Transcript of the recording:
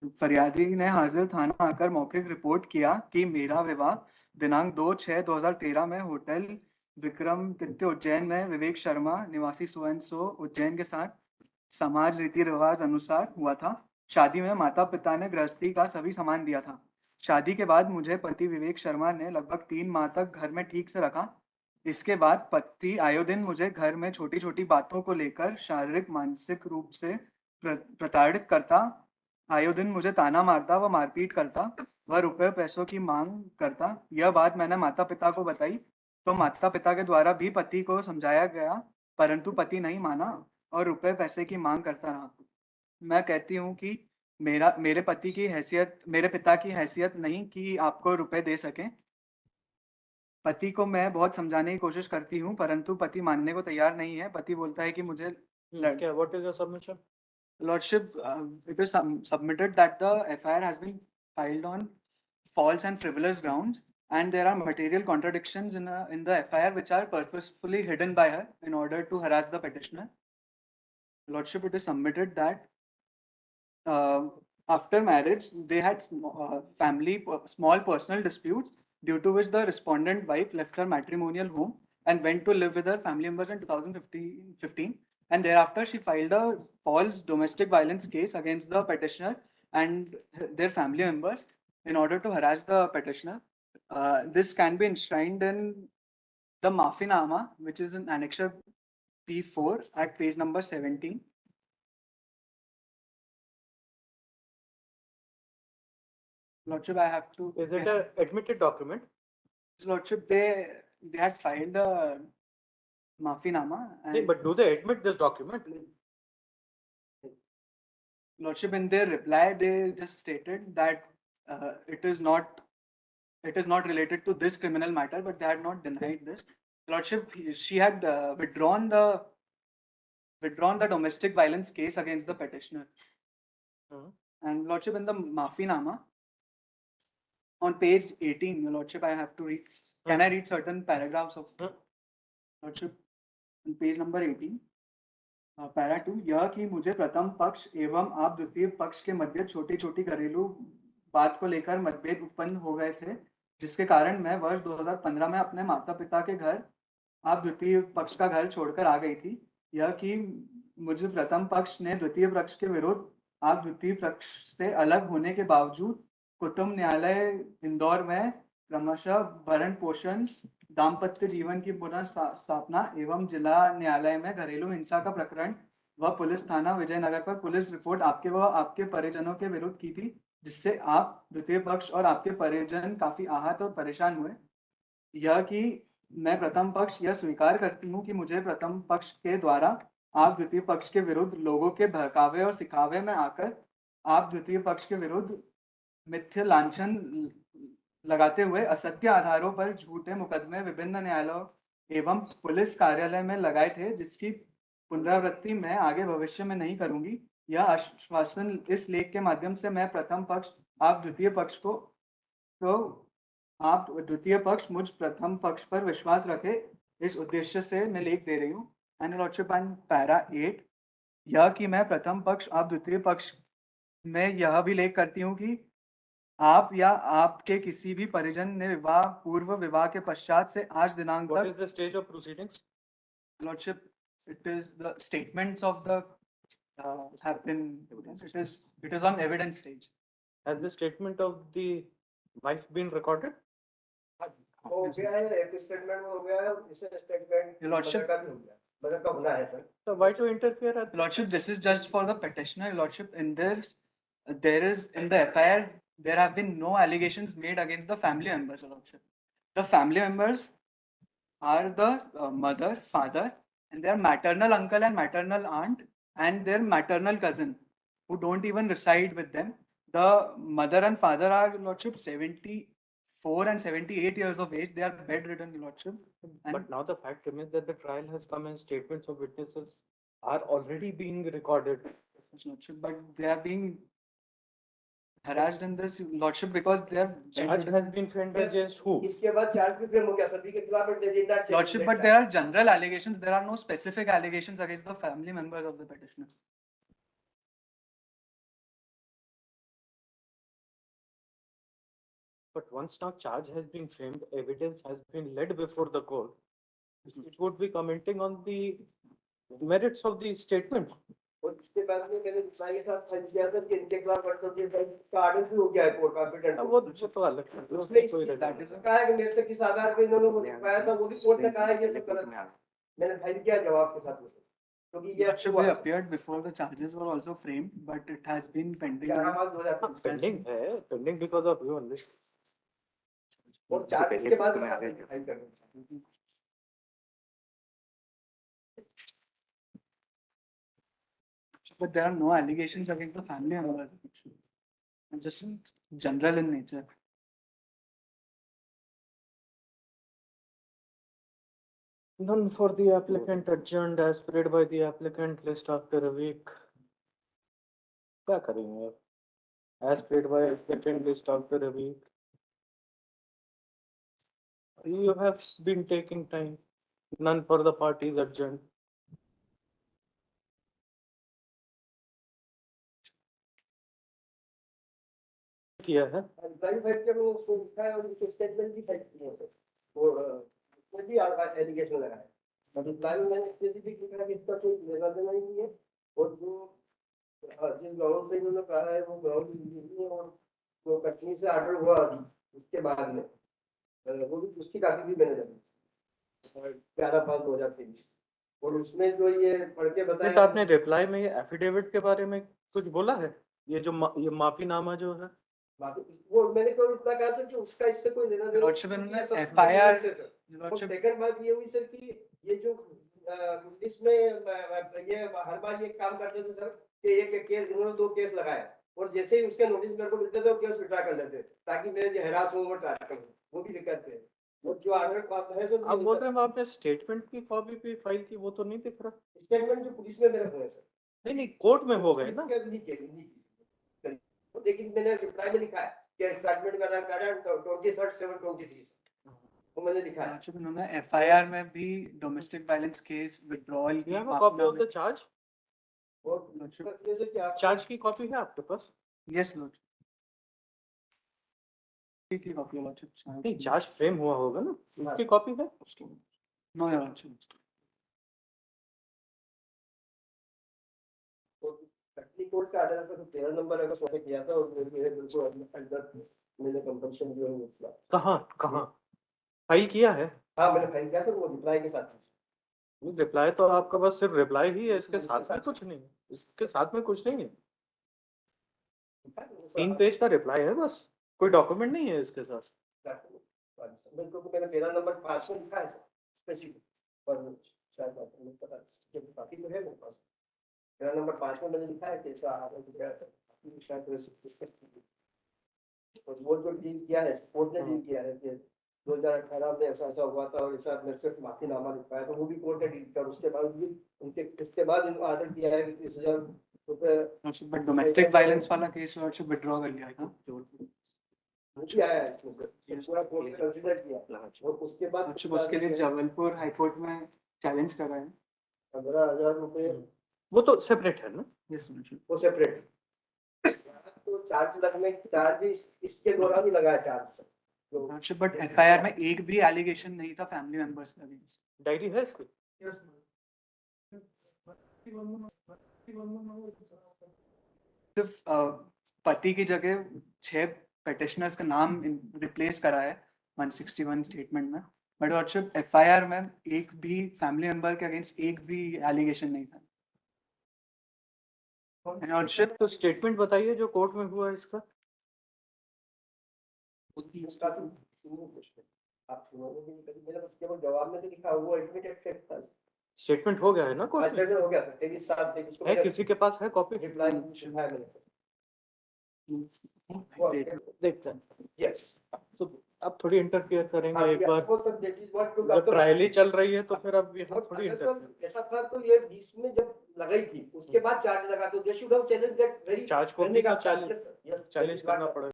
फरियादी ने हाजिर थाना आकर मौखिक रिपोर्ट किया कि मेरा विवाह दिनांक 2/6/2013 में होटल विक्रमादित्य उज्जैन में विवेक शर्मा निवासी सुवनसो उज्जैन के साथ समाज रीति रिवाज अनुसार हुआ था। शादी में माता पिता ने गृहस्थी का सभी सामान दिया था। शादी के बाद मुझे पति विवेक शर्मा ने लगभग 3 माह तक घर में ठीक से रखा। इसके बाद पति आयो दिन मुझे घर में छोटी छोटी बातों को लेकर शारीरिक मानसिक रूप से प्रताड़ित करता। आयो दिन मुझे ताना मारता व मारपीट करता। वह रुपए पैसों की मांग करता। यह बात मैंने माता पिता को बताई तो माता पिता के द्वारा भी पति को समझाया गया, परंतु पति नहीं माना और रुपए पैसे की मांग करता रहा। मैं कहती हूँ कि मेरे पति की हैसियत, मेरे पिता की हैसियत नहीं कि आपको रुपए दे सकें। पति को मैं बहुत समझाने की कोशिश करती हूँ, परंतु पति मानने को तैयार नहीं है। पति बोलता है कि मुझे लड़ क्या what is your submission? Lordship, it is submitted that the FIR has been filed on false and frivolous grounds, and there are material contradictions in the FIR which are purposefully hidden by her in order to harass the petitioner. Lordship, it is submitted that uh, after marriage they had small personal disputes, due to which the respondent wife left her matrimonial home and went to live with her family members in 2015, and thereafter she filed a false domestic violence case against the petitioner and their family members in order to harass the petitioner. This can be enshrined in the Maafinama, which is in Annexure P4 at page number 17. Lordship, I have to. Is it a admitted document? Lordship, they had filed a Maafinama. But do they admit this document? Lordship, in their reply, they just stated that it is not related to this criminal matter, but they had not denied this. Lordship, she had withdrawn the domestic violence case against the petitioner. And Lordship, in the Maafinama, on page 18, Your Lordship, I have to read. Can I read certain paragraphs of Lordship? On page number 18, para 2, यह कि मुझे प्रथम पक्ष एवं आप द्वितीय पक्ष के मध्य छोटी छोटी घरेलू बात को लेकर मतभेद उत्पन्न हो गए थे, जिसके कारण मैं वर्ष 2015 में अपने माता पिता के घर आप द्वितीय पक्ष का घर छोड़कर आ गई थी। यह कि मुझे प्रथम पक्ष ने द्वितीय पक्ष के विरुद्ध आप द्वितीय पक्ष से अलग होने के बावजूद कुटुंब न्यायालय इंदौर में क्रमशः भरण पोषण, दाम्पत्य जीवन की पुनः स्थापना एवं जिला न्यायालय में घरेलू हिंसा का प्रकरण व पुलिस थाना विजयनगर पर पुलिस रिपोर्ट आपके व आपके परिजनों के विरुद्ध की थी, जिससे आप द्वितीय पक्ष और आपके परिजन काफी आहत और परेशान हुए। यह कि मैं प्रथम पक्ष यह स्वीकार करती हूँ कि मुझे प्रथम पक्ष के द्वारा आप द्वितीय पक्ष के विरुद्ध लोगों के बहकावे और सिखावे में आकर आप द्वितीय पक्ष के विरुद्ध मिथ्या लांछन लगाते हुए असत्य आधारों पर झूठे मुकदमे विभिन्न न्यायालयों एवं पुलिस कार्यालय में लगाए थे, जिसकी पुनरावृत्ति मैं आगे भविष्य में नहीं करूंगी। यह आश्वासन इस लेख के माध्यम से मैं प्रथम पक्ष आप द्वितीय पक्ष को तो आप द्वितीय पक्ष मुझ प्रथम पक्ष पर विश्वास रखे, इस उद्देश्य से मैं लेख दे रही हूँ। एंड लॉर्डशिप एंड पैरा 8, यह कि मैं प्रथम पक्ष आप द्वितीय पक्ष में यह भी लेख करती हूँ कि आप या आपके किसी भी परिजन ने विवाह पूर्व विवाह के पश्चात से आज दिनांक What तक is the stage of proceedings? Lordship, it is the statements of the have been it is on evidence stage. Has the statement of the wife been recorded? हो गया है, एक स्टेटमेंट हो गया है, इसे स्टेटमेंट Your Lordship, का भी हो गया, मदद का होना है sir. So why to interfere at Your Lordship, this is just for the petitioner. Your Lordship, in this, there is in the FIR, there have been no allegations made against the family members. Your Lordship, the family members are the mother, father, and their maternal uncle and maternal aunt, and their maternal cousin, who don't even reside with them. The mother and father are, Your Lordship, 74 and 78 years of age. They are bedridden, Your Lordship. But now the fact remains that the trial has come and statements of witnesses are already being recorded. Yes, Lordship, but they are being harassed in this, Lordship, because they are Charge has been framed against who? इसके बाद charge भी frame हो गया, सभी के खिलाफ they did not check Lordship, that but there are general allegations. There are no specific allegations against the family members of the petitioner. But once now charge has been framed, evidence has been led before the court, it would be commenting on the merits of the statement. और इसके बाद में मैंने दूसरा के साथ sign किया था कि इनके खिलाफ वर्तन के का आदेश भी हो गया है कोर्ट कॉम्पिटेंट वो तो अलग है, उसमें उसमें कोई that is कहा है कि मेरे से किस आधार पे इन्होंने मुझे पाया था वो भी कोर्ट ने कहा है ये सब गलत है मैंने फाइल किया जवाब के साथ में क्योंकि ये Lordship, they appeared before the charges were also framed, but it has been pending. 11/2023 pending है, pending because of you only. और चार्ज के बाद फाइल करना But there are no allegations against the family members. Just general in nature. None for the applicant adjourned as paid by the applicant list after a week. क्या करेंगे आप? As paid by applicant list after a week. You have been taking time. None for the parties adjourned. किया है reply file किया मैंने उसको लिखा है और उसके स्टेटमेंट भी फाइल किए हैं सर वो उसमें भी एलिगेशन लगा है रिप्लाई में मैंने स्पेसिफिक लिखा है कि इसका कोई लेना देना ही नहीं है और जो जिस ग्राउंड से इन्होंने कहा है वो ग्राउंड नहीं है और जो कटनी से ऑर्डर हुआ अभी उसके बाद में वो भी उसकी काफी भी मैंने लगी 11/5/2023 और उसमें जो ये पढ़ के तो बताया आपने रिप्लाई में ये एफिडेविट के बारे में कुछ बोला है? ये जो ये माफीनामा जो है, बाकी वो मैंने तो इतना कहा सर कि उसका इससे कोई लेना देना Lordship, इन्होंने ये सब FIR से सर। Lordship, सेकंड बात ये हुई सर कि ये जो इसमें ये हर बार ये काम करते थे सर कि एक केस इन्होंने 2 केस लगाए और जैसे ही उसके नोटिस मेरे को मिलते थे वो केस विड्रॉ कर लेते ताकि मैं जो हैरास हूँ वो ट्राई करूँ वो भी दिक्कत है और जो ऑर्डर बात है सर आप बोल रहे हैं आपने स्टेटमेंट की कॉपी भी फाइल की, वो तो नहीं दिख रहा। स्टेटमेंट जो पुलिस में मेरे को है सर नहीं कोर्ट में हो गए ना। नहीं की लेकिन मैंने रिप्लाई में लिखा है कि स्टेटमेंट का नाम 23/7/23 वो मैंने लिखा है Lordship, इन्होंने FIR में भी domestic violence case withdrawal You have a copy of the charge? और Lordship, जैसे कि आप चार्ज की कॉपी है आपके पास? yes Lordship. की कॉपी Lordship. नहीं, चार्ज फ्रेम हुआ होगा ना, उसकी कॉपी है? No Lordship. टेक्निकल कोर्ट का ऑर्डर से 13 नंबर अगर सॉल्व किया था और मेरे बिल्कुल अंदर मैंने कंपल्शन जो है वो किया कहाँ फाइल किया है? हाँ मैंने फाइल किया था वो रिप्लाई के साथ रिप्लाई तो आपका बस सिर्फ रिप्लाई ही है, इसके साथ में कुछ नहीं है, इसके साथ में कुछ नहीं है। 3 पेज का रिप्लाई है बस, कोई डॉक्यूमेंट नहीं है इसके साथ। बिल्कुल मैंने 13 नंबर 5 में लिखा है सर स्पेसिफिक पर शायद आपको नहीं पता बाकी तो है मेरे पास 13 नंबर 5 में मैंने लिखा है कि ऐसा आगे गया था शायद वैसे और वो जो डील किया है कोर्ट ने डील किया है कि 2018 में ऐसा हुआ था और ऐसा मेरे से माफीनामा लिखा है तो वो भी कोर्ट ने डील किया उसके बाद भी उनके उसके बाद इनको ऑर्डर किया है कि 30,000 रुपए बट डोमेस्टिक वायलेंस वाला केस Lordship विड्रॉ कर लिया था वो भी आया है इसमें सर पूरा कोर्ट ने कंसीडर किया और उसके बाद Lordship, उसके लिए जबलपुर हाई कोर्ट में चैलेंज कर रहे हैं 15,000 रुपए वो तो सेपरेट है ना। yes Lordship. वो सेपरेट तो चार्ज लगने चार्ज इसके दौरान ही लगाया चार्ज Lordship, but FIR में एक भी एलिगेशन नहीं था फैमिली मेंबर्स के अगेंस्ट। डायरी है इसकी? सिर्फ पति की जगह 6 पेटिशनर्स का नाम रिप्लेस करा है 161 स्टेटमेंट में, बट Lordship FIR में एक भी फैमिली मेंबर के अगेंस्ट एक भी एलिगेशन नहीं था। Lordship, तो स्टेटमेंट बताइए जो कोर्ट में हुआ इसका। उसका तो आप सुनोगे भी नहीं कभी मेरा बस केवल जवाब में तो लिखा वो एडमिटेड फैक्ट था स्टेटमेंट हो गया है ना कोर्ट में? आज हो गया था 23/7 तक उसको है किसी के पास है कॉपी? रिप्लाई है मैंने सर देखते हैं। यस तो अब थोड़ी इंटरफेयर करेंगे एक बार, वो सब दैट इज व्हाट टू जब ट्रायल ही चल रही है तो फिर अब यहाँ थोड़ी इंटरफेयर। ऐसा था तो ये 20 में जब लगाई थी उसके बाद चार्ज लगा तो they should have challenge that very charge को भी चैलेंज करना पड़ेगा।